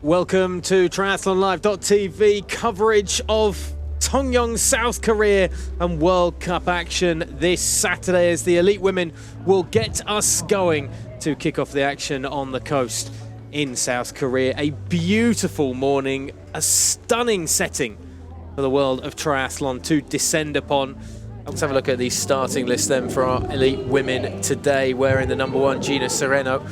Welcome to TriathlonLive.tv coverage of TONGYEONG, South Korea and World Cup action this Saturday as the elite women will get us going to kick off the action on the coast in South Korea. A beautiful morning, a stunning setting for the world of triathlon to descend upon. Let's have a look at the starting list then for our elite women today, wearing the #1 Gina Sereno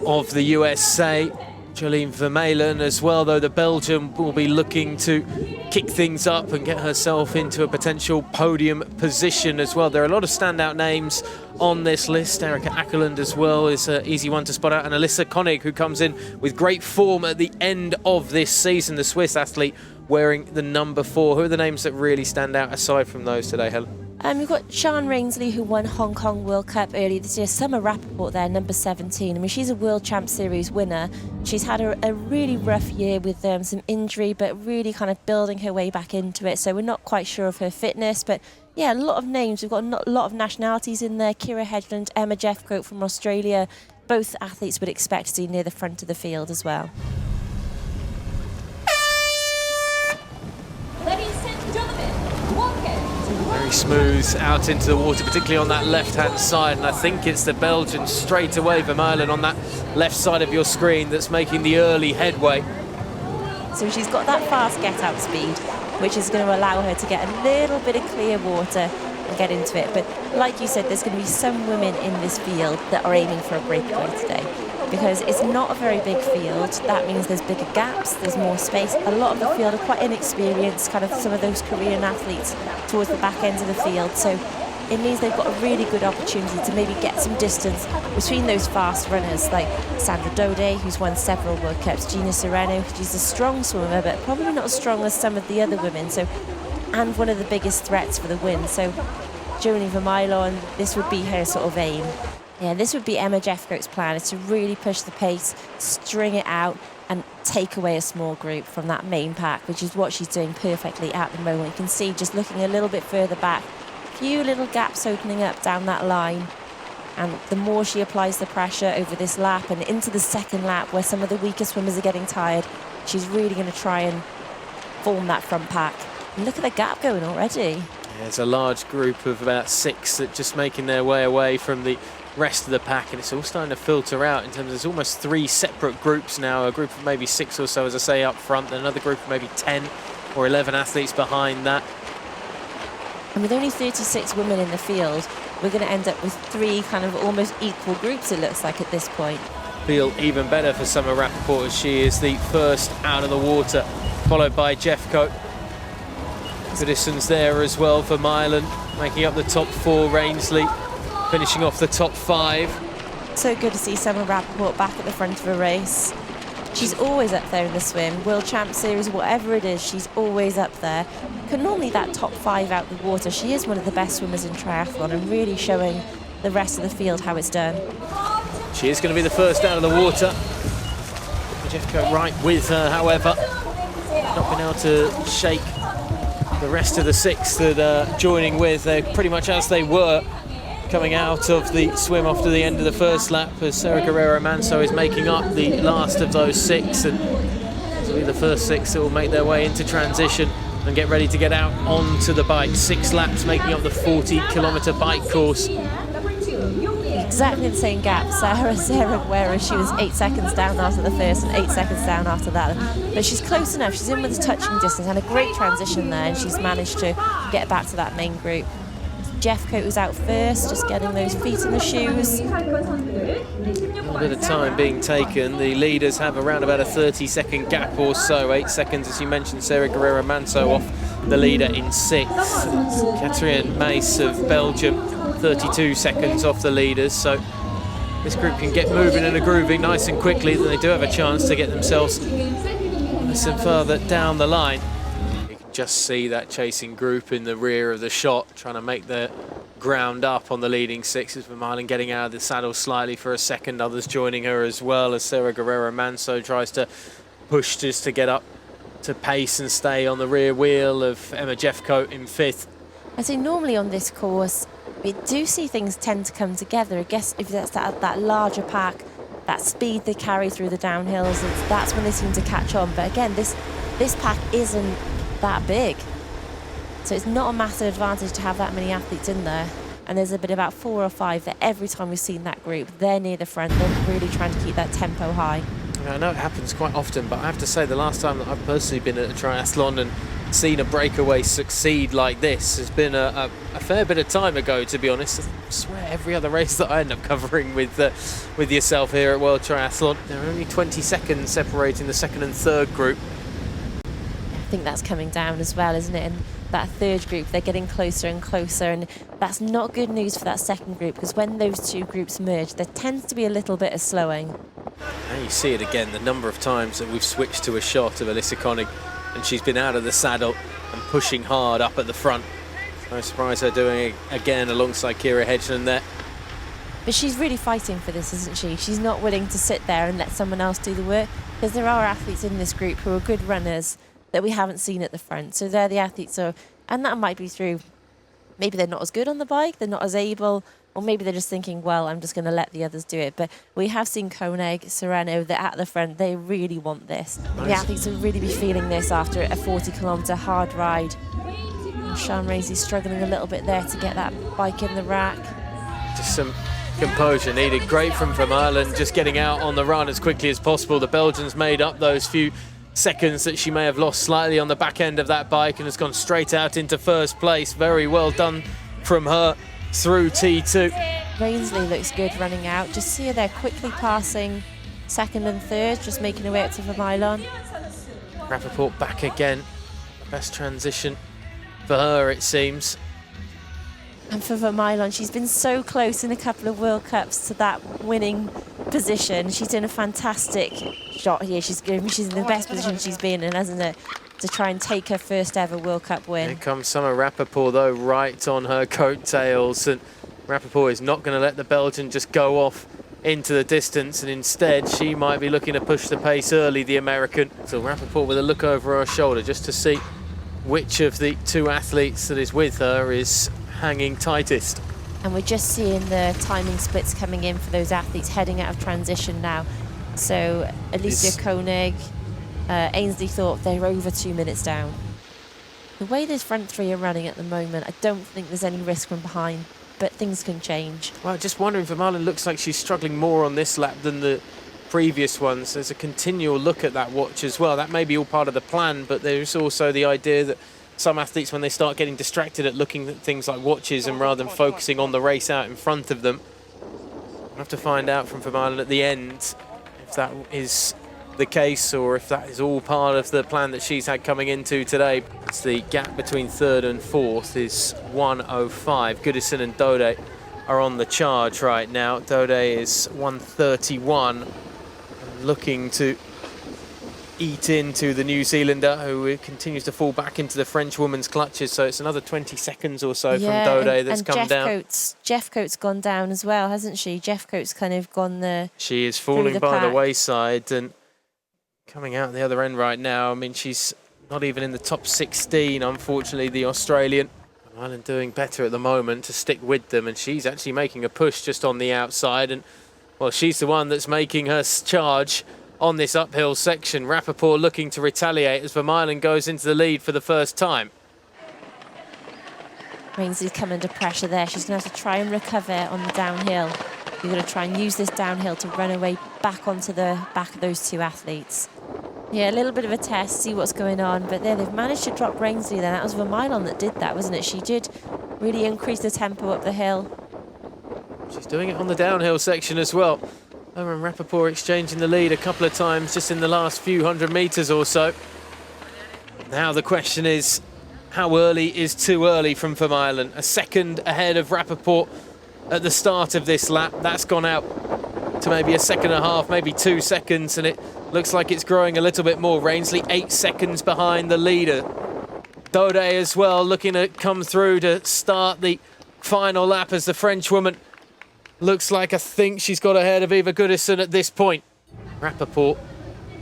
of the USA. Jolien Vermeulen as well, though the Belgian will be looking to kick things up and get herself into a potential podium position as well. There are a lot of standout names on this list. Erica Ackerland as well is an easy one to spot out, and Alyssa Koenig, who comes in with great form at the end of this season, the Swiss athlete wearing the #4. Who are the names that really stand out aside from those today, Helen? We've got Sian Rainsley, who won Hong Kong World Cup earlier this year. Summer Rappaport there, #17. I mean, she's a World Champ Series winner. She's had a really rough year with some injury, but really kind of building her way back into it. So we're not quite sure of her fitness, but yeah, a lot of names. We've got a lot of nationalities in there. Kira Hedgeland, Emma Jeffcoat from Australia. Both athletes would expect to see near the front of the field as well. Very smooth out into the water, particularly on that left-hand side, and I think it's the Belgian straight away, Vermeulen, on that left side of your screen that's making the early headway. So she's got that fast get-out speed, which is going to allow her to get a little bit of clear water and get into it. But like you said, there's going to be some women in this field that are aiming for a breakaway today, because it's not a very big field. That means there's bigger gaps, there's more space. A lot of the field are quite inexperienced, kind of some of those Korean athletes towards the back end of the field. So it means they've got a really good opportunity to maybe get some distance between those fast runners like Sandra Dode, who's won several World Cups, Gina Sereno, she's a strong swimmer, but probably not as strong as some of the other women. So, and one of the biggest threats for the win. So Jolien Vermeulen, this would be her sort of aim. Yeah, this would be Emma Jeffcoat's plan, is to really push the pace, string it out, and take away a small group from that main pack, which is what she's doing perfectly at the moment. You can see, just looking a little bit further back, a few little gaps opening up down that line. And the more she applies the pressure over this lap and into the second lap, where some of the weaker swimmers are getting tired, she's really going to try and form that front pack. And look at the gap going already. There's a large group of about 6 that just making their way away from the rest of the pack, and it's all starting to filter out in terms of there's almost 3 separate groups now, a group of maybe 6 or so, as I say, up front, then another group of maybe 10 or 11 athletes behind that. And with only 36 women in the field, we're going to end up with 3 kind of almost equal groups, it looks like, at this point. Feel even better for Summer Rappaport, as she is the first out of the water, followed by Jeffcoat. Goodison's there as well for Vermeulen, making up the top 4, Rainsley finishing off the top 5. So good to see Summer Rappaport back at the front of a race. She's always up there in the swim. World Champ Series, whatever it is, she's always up there. But normally that top 5 out the water, she is one of the best swimmers in triathlon and really showing the rest of the field how it's done. She is going to be the first out of the water. Jeffcoat right with her, however. Not been able to shake the rest of the 6 that are joining with. They're pretty much as they were coming out of the swim after the end of the first lap, as Sarah Guerrero-Manso is making up the last of those 6, and this will be the first 6 that will make their way into transition and get ready to get out onto the bike. 6 laps making up the 40-kilometre bike course. Exactly the same gap. Sarah Guerrero, she was 8 seconds down after the first and 8 seconds down after that. But she's close enough. She's in with a touching distance and a great transition there, and she's managed to get back to that main group. Jeffcoat was out first, just getting those feet in the shoes. A bit of time being taken. The leaders have around about a 30-second gap or so. 8 seconds, as you mentioned, Sarah Guerrero-Manso off the leader in 6th. Catherine Mace of Belgium, 32 seconds off the leaders. So this group can get moving and grooving nice and quickly, then they do have a chance to get themselves nice and further down the line. Just see that chasing group in the rear of the shot, trying to make the ground up on the leading 6s. Vermeulen getting out of the saddle slightly for a second, others joining her as well, as Sarah Guerrero-Manso tries to push just to get up to pace and stay on the rear wheel of Emma Jeffcoat in 5th. I say normally on this course, we do see things tend to come together. I guess if that's that larger pack that speed they carry through the downhills, that's when they seem to catch on. But again, this pack isn't that big. So it's not a massive advantage to have that many athletes in there. And there's been about 4 or 5 that every time we've seen that group, they're near the front. They're really trying to keep that tempo high. I know it happens quite often, but I have to say the last time that I've personally been at a triathlon and seen a breakaway succeed like this has been a fair bit of time ago, to be honest. I swear every other race that I end up covering with yourself here at World Triathlon, there are only 20 seconds separating the second and third group. I think that's coming down as well, isn't it? And that third group, they're getting closer and closer, and that's not good news for that second group, because when those two groups merge, there tends to be a little bit of slowing. Now you see it again, the number of times that we've switched to a shot of Alyssa Koenig, and she's been out of the saddle and pushing hard up at the front. No surprise her doing it again alongside Kira Hedgeland there. But she's really fighting for this, isn't she? She's not willing to sit there and let someone else do the work, because there are athletes in this group who are good runners that we haven't seen at the front. So they're the athletes, and that might be through, maybe they're not as good on the bike, they're not as able, or maybe they're just thinking, well, I'm just going to let the others do it. But we have seen Koenig, Serrano, they're at the front, they really want this. Nice. The athletes will really be feeling this after a 40-kilometre hard ride. And Sian Raisley's struggling a little bit there to get that bike in the rack. Just some composure needed. Great from Vermeulen, just getting out on the run as quickly as possible. The Belgians made up those few seconds that she may have lost slightly on the back end of that bike and has gone straight out into first place. Very well done from her through T2. Raisley looks good running out. Just see her there quickly passing second and third, just making her way up to Vermeulen. Rappaport back again. Best transition for her, it seems. And for Vermeulen, she's been so close in a couple of World Cups to that winning position. She's in a fantastic shot here. She's in the best position she's been in, hasn't it? To try and take her first ever World Cup win. Here comes Summer Rappaport, though, right on her coattails. And Rappaport is not going to let the Belgian just go off into the distance, and instead she might be looking to push the pace early, the American. So Rappaport with a look over her shoulder just to see which of the two athletes that is with her is hanging tightest. And we're just seeing the timing splits coming in for those athletes heading out of transition now. So Alicia Koenig, Ainsley Thorpe, they're over 2 minutes down. The way those front three are running at the moment, I don't think there's any risk from behind, but things can change. Well, just wondering, Vermeulen looks like she's struggling more on this lap than the previous ones. There's a continual look at that watch as well. That may be all part of the plan, but there's also the idea that some athletes, when they start getting distracted at looking at things like watches and rather than focusing on the race out in front of them, we'll have to find out from Vermeulen at the end if that is the case or if that is all part of the plan that she's had coming into today. It's the gap between third and fourth is 1:05. Goodison and Dode are on the charge right now. Dode is 1:31, looking to eat into the New Zealander, who continues to fall back into the French woman's clutches. So it's another 20 seconds or so from Dode that's come down. Jeff Coates gone down as well, hasn't she? Jeff Coates kind of gone there. She is falling by the wayside and coming out the other end right now. I mean, she's not even in the top 16, unfortunately, the Australian. Ireland doing better at the moment to stick with them, and she's actually making a push just on the outside. And, well, she's the one that's making her charge on this uphill section. Rappaport looking to retaliate as Vermeulen goes into the lead for the first time. Raisley's come under pressure there. She's going to have to try and recover on the downhill. You're going to try and use this downhill to run away back onto the back of those two athletes. Yeah, a little bit of a test, see what's going on. But there, they've managed to drop Raisley then. That was Vermeulen that did that, wasn't it? She did really increase the tempo up the hill. She's doing it on the downhill section as well. Her and Rappaport exchanging the lead a couple of times just in the last few hundred metres or so. Now the question is, how early is too early from Vermeulen? A second ahead of Rappaport at the start of this lap. That's gone out to maybe a second and a half, maybe 2 seconds, and it looks like it's growing a little bit more. Raisley 8 seconds behind the leader. Dode as well looking to come through to start the final lap as the French woman looks like, I think she's got ahead of Eva Goodison at this point. Rappaport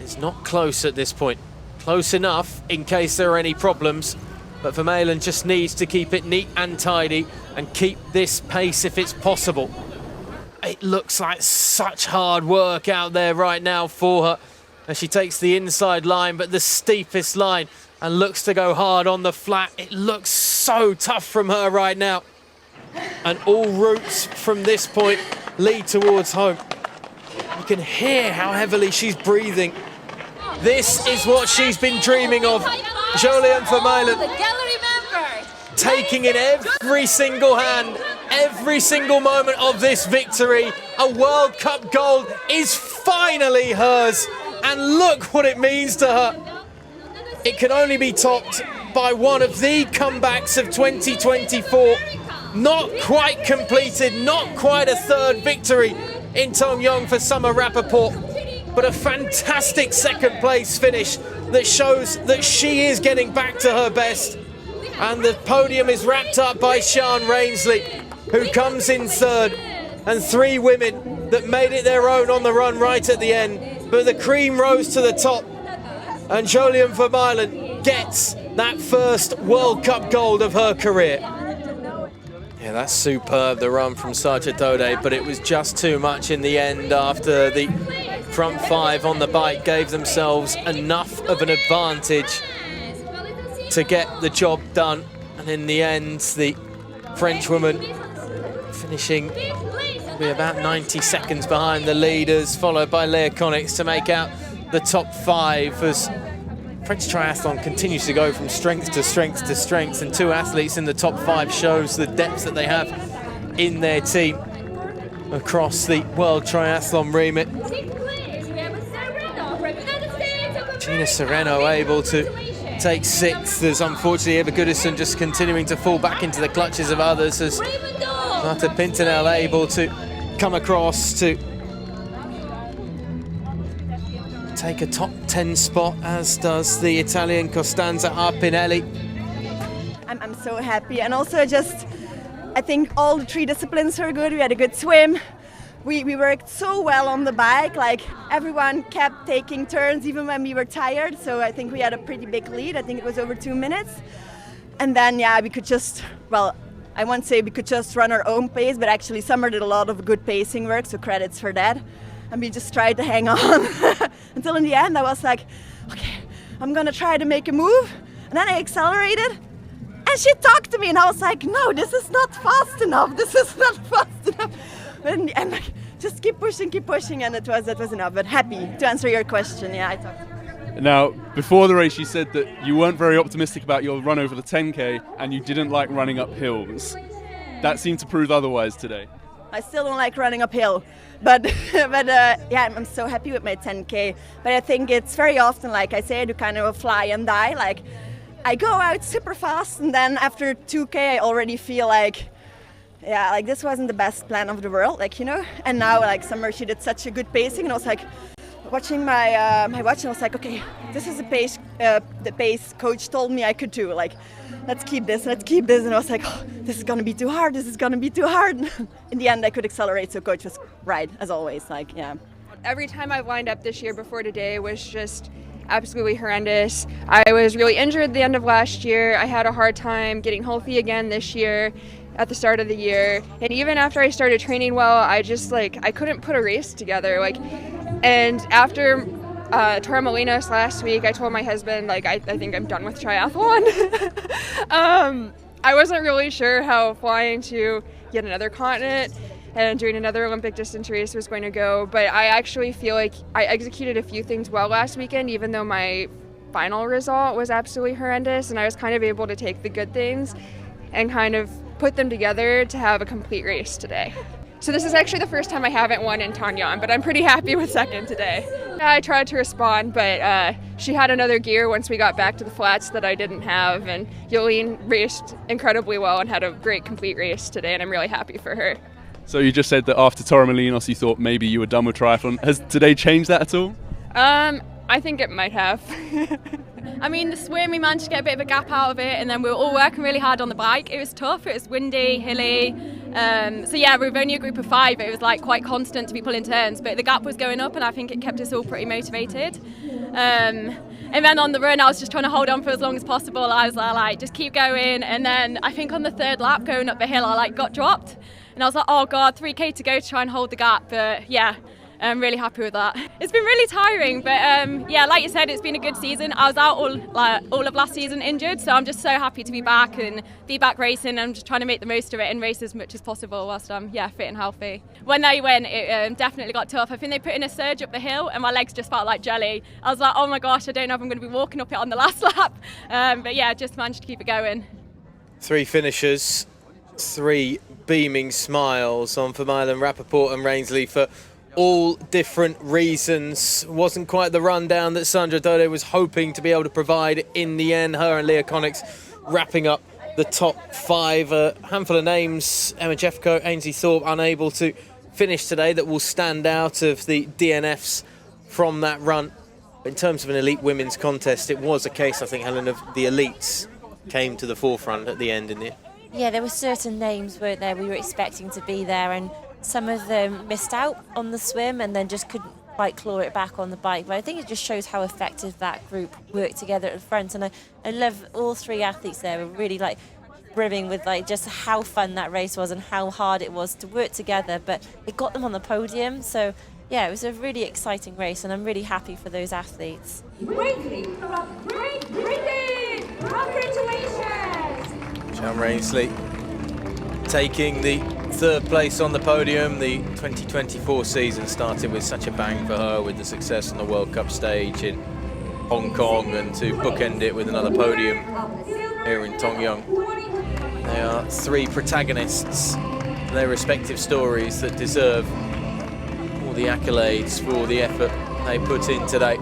is not close at this point. Close enough in case there are any problems, but Vermeulen just needs to keep it neat and tidy and keep this pace if it's possible. it looks like such hard work out there right now for her as she takes the inside line, but the steepest line, and looks to go hard on the flat. It looks so tough from her right now. And all routes from this point lead towards home. You can hear how heavily she's breathing. This is what she's been dreaming of. Jolien Vermeulen taking in every single hand, every single moment of this victory. A World Cup gold is finally hers. And look what it means to her. It can only be topped by one of the comebacks of 2024. Not quite completed, not quite a third victory in TONGYEONG for Summer Rappaport, but a fantastic second place finish that shows that she is getting back to her best. And the podium is wrapped up by Sian Rainsley, who comes in third, and three women that made it their own on the run right at the end. But the cream rose to the top, and Jolien Vermeulen gets that first World Cup gold of her career. Yeah, that's superb, the run from Sacha Tode, but it was just too much in the end after the front five on the bike gave themselves enough of an advantage to get the job done. And in the end, the French woman finishing be about 90 seconds behind the leaders, followed by Leah Connix to make out the top five as French triathlon continues to go from strength to strength to strength, and two athletes in the top five shows the depth that they have in their team across the World Triathlon remit. Gina Sereno able to take sixth as unfortunately Eva Goodison just continuing to fall back into the clutches of others as Marta Pintinel able to come across to take a top 10 spot, as does the Italian Costanza Arpinelli. I'm so happy, and also I think all the three disciplines are good. We had a good swim. We worked so well on the bike, like everyone kept taking turns even when we were tired, so I think we had a pretty big lead. I think it was over 2 minutes. And then, yeah, we could just, well, I won't say we could just run our own pace, but actually Summer did a lot of good pacing work, so credits for that. And we just tried to hang on until in the end I was like, okay, I'm gonna try to make a move. And then I accelerated and she talked to me and I was like, no, this is not fast enough. This is not fast enough. And like, just keep pushing, and that was enough. But happy to answer your question. Yeah, I talked. Now, before the race, you said that you weren't very optimistic about your run over the 10K and you didn't like running up hills. That seemed to prove otherwise today. I still don't like running uphill, but yeah, I'm so happy with my 10K. But I think it's very often, like I say, I do kind of a fly and die. Like I go out super fast, and then after 2K, I already feel like, yeah, like this wasn't the best plan of the world, like, you know. And now, like Summer, she did such a good pacing, and I was like, watching my watch, and I was like, okay, this is the pace coach told me I could do. Like, let's keep this. And I was like, oh, this is gonna be too hard. In the end, I could accelerate, so coach was right, as always. Like, yeah. Every time I've lined up this year before today was just absolutely horrendous. I was really injured at the end of last year. I had a hard time getting healthy again this year at the start of the year. And even after I started training well, I couldn't put a race together. And after Torremolinos last week, I told my husband, like, I think I'm done with triathlon. I wasn't really sure how flying to yet another continent and doing another Olympic distance race was going to go, but I actually feel like I executed a few things well last weekend, even though my final result was absolutely horrendous, and I was kind of able to take the good things and kind of put them together to have a complete race today. So this is actually the first time I haven't won in TONGYEONG, but I'm pretty happy with second today. I tried to respond, but she had another gear once we got back to the flats that I didn't have, and Jolien raced incredibly well and had a great complete race today, and I'm really happy for her. So you just said that after Torremolinos you thought maybe you were done with triathlon. Has today changed that at all? I think it might have. I mean, the swim, we managed to get a bit of a gap out of it, and then we were all working really hard on the bike. It was tough, it was windy, hilly. So yeah, we were only a group of 5, but it was like quite constant to be pulling turns. But the gap was going up, and I think it kept us all pretty motivated. And then on the run, I was just trying to hold on for as long as possible. I was like, just keep going. And then I think on the third lap going up the hill, I got dropped. and I was like, oh God, 3K to go to try and hold the gap. But yeah, I'm really happy with that. It's been really tiring, but yeah, like you said, it's been a good season. I was out all of last season injured, so I'm just so happy to be back and be back racing. I'm just trying to make the most of it and race as much as possible whilst I'm fit and healthy. When they went, it definitely got tough. I think they put in a surge up the hill and my legs just felt like jelly. I was like, oh my gosh, I don't know if I'm going to be walking up it on the last lap. But yeah, just managed to keep it going. 3 finishers, 3 beaming smiles on Vermeulen, Rappaport and Rainsley for all different reasons. Wasn't quite the rundown that Sandra Dode was hoping to be able to provide in the end. Her and Leah Connix wrapping up the top 5. A handful of names, Emma Jeffco, Ainsley Thorpe, unable to finish today, that will stand out of the DNFs from that run. In terms of an elite women's contest, it was a case, I think, Helen, of the elites came to the forefront at the end, didn't it? Yeah, there were certain names, weren't there, we were expecting to be there, and some of them missed out on the swim and then just couldn't quite claw it back on the bike. But I think it just shows how effective that group worked together at the front. And I love all 3 athletes there were really brimming with just how fun that race was and how hard it was to work together. But it got them on the podium. So yeah, it was a really exciting race and I'm really happy for those athletes. Congratulations! Sian Rainsley taking the 3rd place on the podium. The 2024 season started with such a bang for her, with the success on the World Cup stage in Hong Kong, and to bookend it with another podium here in TONGYEONG. They are 3 protagonists for their respective stories that deserve all the accolades for all the effort they put in today.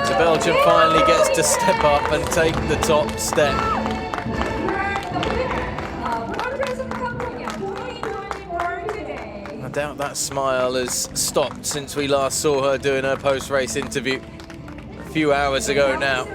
So Belgium finally gets to step up and take the top step. I doubt that smile has stopped since we last saw her doing her post-race interview a few hours ago now.